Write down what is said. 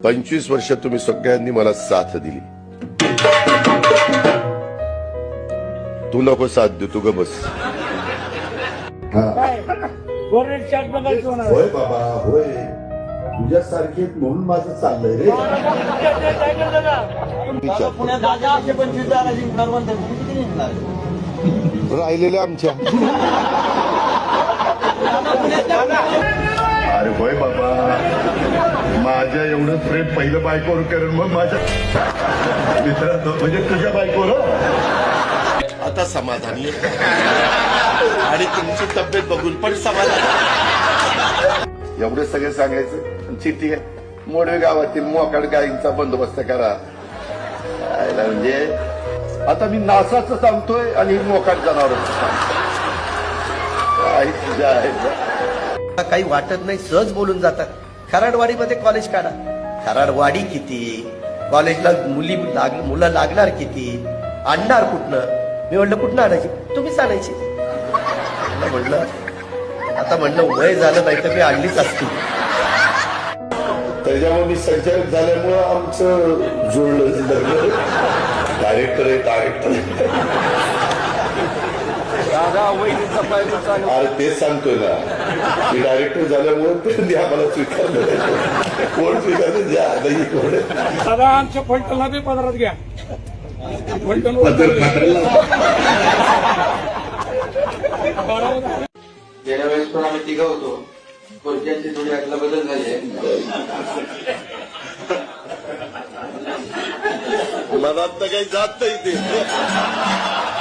25 वर्ष तुम्ही सगळ्यांनी मला साथ दिली. तू नको साथ देऊ, तू ग बस. होय बाबा होय, तुझ्यासारखे म्हणून माझं चाललंय रे. राहिलेले आमच्या. अरे होय बाबा, माझ्या एवढं प्रेम पहिलं बायकोवर करेन, मग माझ्या मित्रांनो म्हणजे तुझ्या बायकोवर. आता समाधानी आणि तुमची तब्येत बघून पण समाधान. एवढे सगळे सांगायचं. चिठ्ठी आहे, मोडवे गावातील मोकाड गायींचा बंदोबस्त करा. म्हणजे आता मी नासाचं सांगतोय आणि मोकाड जनावरांचं सांगतोय. काही वाटत नाही, सहज बोलून जातात. खराडवाडीमध्ये कॉलेज काढा. खराडवाडी किती, कॉलेजला मुलं लागणार किती, आणणार कुठनं? मी म्हणलं कुठनं आणायची? तुम्हीच आणायची. म्हणलं आता वय झालं नाही तर मी आणलीच असती. त्याच्यामुळे मी संचालक झाल्यामुळं आमचं जुळलं. डायरेक्टर आहे, डायरेक्टर. अरे तेच सांगतोय ना, मी डायरेक्टर झाल्यामुळे त्यांनी आम्हाला स्वीकारलं. कोण स्वीकारलं? द्या दादा आमच्या फलटणला बी पदरात घ्या. गेल्या वेळेस पण आम्ही तिघं होतो. खुर्च्यांची थोडी अदला बदल झाली आहे. मनात तर काही जात नाही ते.